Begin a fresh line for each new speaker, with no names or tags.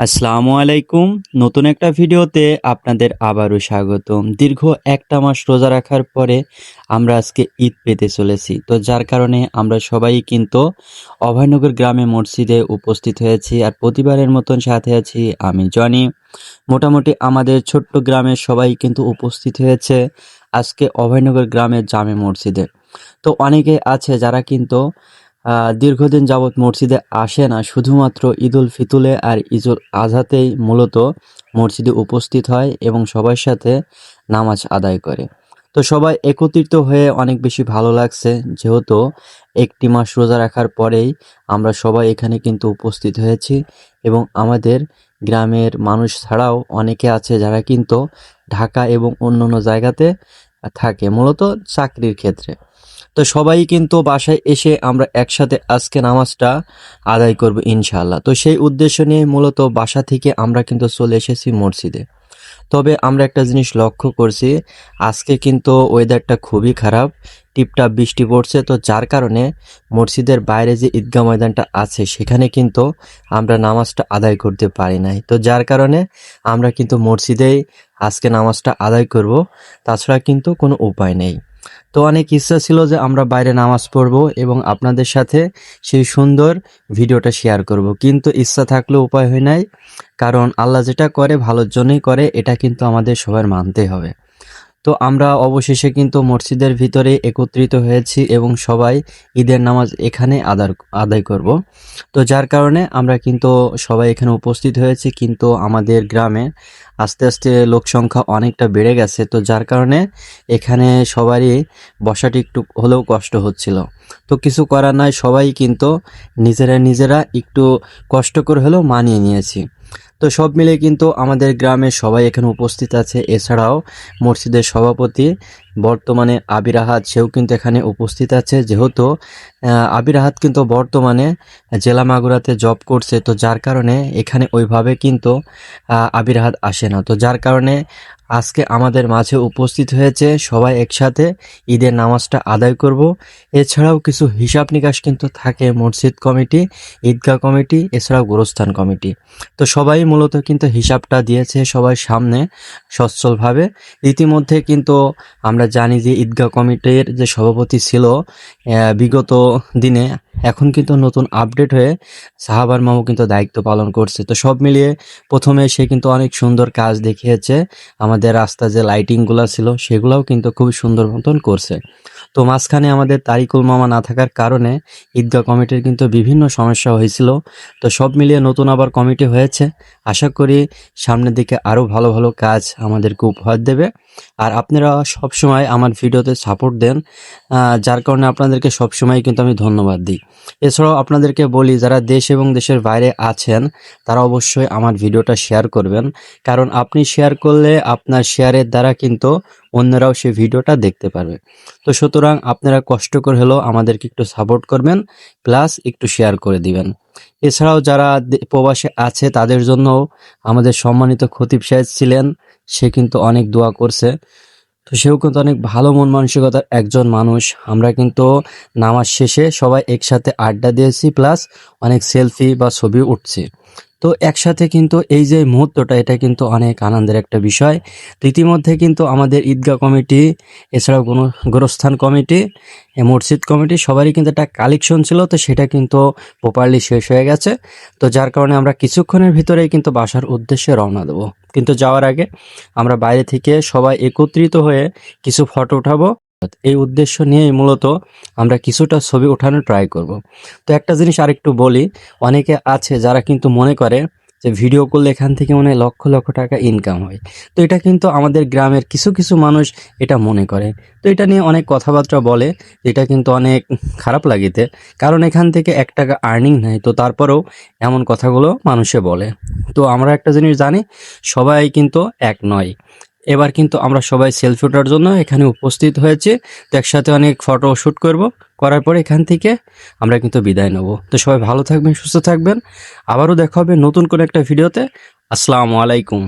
আসসালামু আলাইকুম। নতুন একটা ভিডিওতে আপনাদের আবারও স্বাগতম। দীর্ঘ একটা মাস রোজা রাখার পরে আমরা আজকে ঈদ পেতে চলেছি। তো যার কারণে আমরা সবাই কিন্তু অভয়নগর গ্রামে মসজিদে উপস্থিত হয়েছি। আর প্রতিবারের মতন সাথে আছি আমি জনি। মোটামুটি আমাদের ছোট্ট গ্রামের সবাই কিন্তু উপস্থিত হয়েছে আজকে অভয়নগর গ্রামের জামে মসজিদে। তো অনেকে আছে যারা কিন্তু দীর্ঘদিন যাবৎ মসজিদে আসে না, শুধুমাত্র ঈদুল ফিতরে আর ঈদুল আজহাতেই মূলত মসজিদে উপস্থিত হয় এবং সবার সাথে নামাজ আদায় করে। তো সবাই একত্রিত হয়ে অনেক বেশি ভালো লাগছে, যেহেতু একটি মাস রোজা রাখার পরেই আমরা সবাই এখানে কিন্তু উপস্থিত হয়েছি এবং আমাদের গ্রামের মানুষ ছাড়াও অনেকে আছে যারা কিন্তু ঢাকা এবং অন্যান্য জায়গাতে থাকে, মূলত চাকরির ক্ষেত্রে। তো সবাই কিন্তু বাসায় এসে আমরা একসাথে আজকে নামাজটা আদায় করব ইনশাআল্লাহ। তো সেই উদ্দেশ্য নিয়ে মূলত বাসা থেকে আমরা কিন্তু চলে এসেছি মসজিদে। তবে আমরা একটা জিনিস লক্ষ্য করছি, আজকে কিন্তু ওয়েদারটা খুবই খারাপ, টিপটাপ বৃষ্টি পড়ছে। তো যার কারণে মসজিদের বাইরে যে ঈদগাহ ময়দানটা আছে সেখানে কিন্তু আমরা নামাজটা আদায় করতে পারি নাই। তো যার কারণে আমরা কিন্তু মসজিদেই আজকে নামাজটা আদায় করব, তাছাড়া কিন্তু কোনো উপায় নেই। তো অনেক ইচ্ছা ছিল যে আমরা বাইরে নামাজ পড়ব এবং আপনাদের সাথে সেই সুন্দর ভিডিওটা শেয়ার করব, কিন্তু ইচ্ছা থাকলেও উপায় হয় নাই। কারণ আল্লাহ যেটা করে ভালোর জন্যই করে, এটা কিন্তু আমাদের সবার মানতে হবে। তো আমরা অবশেষে কিন্তু মসজিদের ভিতরে একত্রিত হয়েছি এবং সবাই ঈদের নামাজ এখানে আদায় করব। তো যার কারণে আমরা কিন্তু সবাই এখানে উপস্থিত হয়েছি, কিন্তু আমাদের গ্রামে আস্তে আস্তে লোক সংখ্যা অনেকটা বেড়ে গেছে। তো যার কারণে এখানে সবারই বসাটি একটু হলেও কষ্ট হচ্ছিল। তো কিছু করার নাই, সবাই কিন্তু নিজেরা একটু কষ্ট করে হলেও মানিয়ে নিয়েছি। তো সব মিলে কিন্তু আমাদের গ্রামের সবাই এখানে উপস্থিত আছে। এছাড়াও মসজিদের সভাপতি বর্তমানে আবির আহাদ, সেও কিন্তু এখানে উপস্থিত আছে। যেহেতু আবির আহাদ কিন্তু বর্তমানে জেলা মাগুরাতে জব করছে, তো যার কারণে এখানে ওইভাবে কিন্তু আবির আহাদ আসে না। তো যার কারণে আজকে আমাদের মাঝে উপস্থিত হয়েছে, সবাই একসাথে ঈদের নামাজটা আদায় করব। এছাড়াও কিছু হিসাব নিকাশ কিন্তু থাকে মসজিদ কমিটি, ঈদগাহ কমিটি, এছাড়াও গোরস্থান কমিটি। তো সবাই মূলত কিন্তু হিসাবটা দিয়েছে সবার সামনে সচ্ছলভাবে। ইতিমধ্যে কিন্তু আমরা জানি যে ঈদগাহ কমিটির যে সভাপতি ছিল বিগত দিনে, এখন কিন্তু নতুন আপডেট হয়ে সাহাবার মামু কিন্তু দায়িত্ব পালন করছে। তো সব মিলিয়ে প্রথমে সে কিন্তু অনেক সুন্দর কাজ দেখিয়েছে, আমাদের রাস্তা যে লাইটিংগুলো ছিল সেগুলোও কিন্তু খুব সুন্দর মতন করছে। তো মাঝখানে আমাদের তারিকুল মামা না থাকার কারণে ঈদগাহ কমিটির কিন্তু বিভিন্ন সমস্যা হয়েছিল। তো সব মিলিয়ে নতুন আবার কমিটি হয়েছে, আশা করি সামনের দিকে আরও ভালো ভালো কাজ আমাদেরকে উপহার দেবে। আর আপনারা সবসময় আমার ভিডিওতে সাপোর্ট দেন, যার কারণে আপনাদেরকে সবসময় কিন্তু আমি ধন্যবাদ দিই। এছাড়াও আপনাদেরকে বলি, যারা দেশ এবং দেশের বাইরে আছেন তারা অবশ্যই আমার ভিডিওটা শেয়ার করবেন, কারণ আপনি শেয়ার করলে আপনার শেয়ারের দ্বারা কিন্তু অন্যরাও সেই ভিডিওটা দেখতে পারবে। তো সুতরাং আপনারা কষ্ট করে হলেও আমাদেরকে একটু সাপোর্ট করবেন, প্লাস একটু শেয়ার করে দিবেন। এছাড়াও যারা প্রবাসে আছে তাদের জন্য আমাদের সম্মানিত খতিব সাহেব ছিলেন, সে কিন্তু অনেক দোয়া করছে। তো সেও কিন্তু অনেক ভালো মন মানসিকতার একজন মানুষ। আমরা কিন্তু নামাজ শেষে সবাই একসাথে আড্ডা দিয়েছি, প্লাস অনেক সেলফি বা ছবি উঠছে। তো একসাথে কিন্তু এই যে মুহূর্তটা, এটা কিন্তু অনেক আনন্দের একটা বিষয়। তো ইতিমধ্যে কিন্তু আমাদের ঈদগাহ কমিটি, এছাড়াও কোনো গোরস্থান কমিটি, মসজিদ কমিটি সবারই কিন্তু একটা কালেকশন ছিল, তো সেটা কিন্তু প্রপারলি শেষ হয়ে গেছে। তো যার কারণে আমরা কিছুক্ষণের ভিতরেই কিন্তু বাসার উদ্দেশ্যে রওনা দেবো, কিন্তু যাওয়ার আগে আমরা বাইরে থেকে সবাই একত্রিত হয়ে কিছু ফটো উঠাবো। এই উদ্দেশ্য নিয়েই মূলত আমরা কিছুটা ছবি ওঠানোর ট্রাই করব। তো একটা জিনিস আরেকটু বলি, অনেকে আছে যারা কিন্তু মনে করে যে ভিডিও করলে এখান থেকে মনে হয় লক্ষ লক্ষ টাকা ইনকাম হয়। তো এটা কিন্তু আমাদের গ্রামের কিছু কিছু মানুষ এটা মনে করে। তো এটা নিয়ে অনেক কথাবার্তা বলে, এটা কিন্তু অনেক খারাপ লাগিতে, কারণ এখান থেকে 1 টাকা আর্নিং নাই। তো তারপরেও এমন কথাগুলো মানুষে বলে। তো আমরা একটা জিনিস জানি, সবাই কিন্তু এক নয়। এবার কিন্তু আমরা সবাই সেলফি ওঠার জন্য এখানে উপস্থিত হয়েছি। তো একসাথে অনেক ফটো শ্যুট করার পরে এখান থেকে আমরা কিন্তু বিদায় নেব। তো সবাই ভালো থাকবেন, সুস্থ থাকবেন, আবারও দেখা হবে নতুন কোনো একটা ভিডিওতে। আসসালামু আলাইকুম।